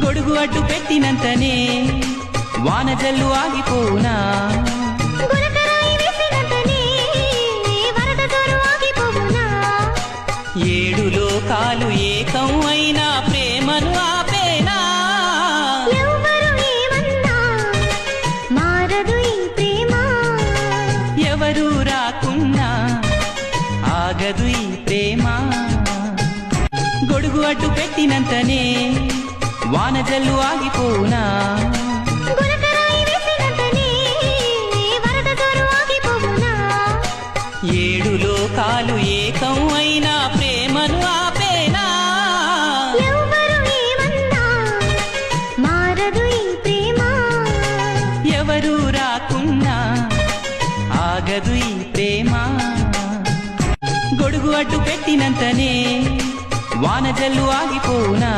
గొడుగు అడ్డు పెట్టినంతనే వాన జల్లు ఆగిపోనా, ఏడు లోకాలు ఏకం అయినా ప్రేమను ఆపేనా, ఎవరు రాకున్నా ఆగదు ఈ ప్రేమ. గొడుగు అడ్డు పెట్టినంతనే వాన జల్లు ఆగిపోనా, ఏడు లోకాలు ఏకం అయినా ప్రేమను ఆపేనా, ఎవరు రాకున్నా ఆగదు ఈ ప్రేమ. గొడుగు అడ్డు పెట్టినంతనే వాన జల్లు ఆగిపోనా.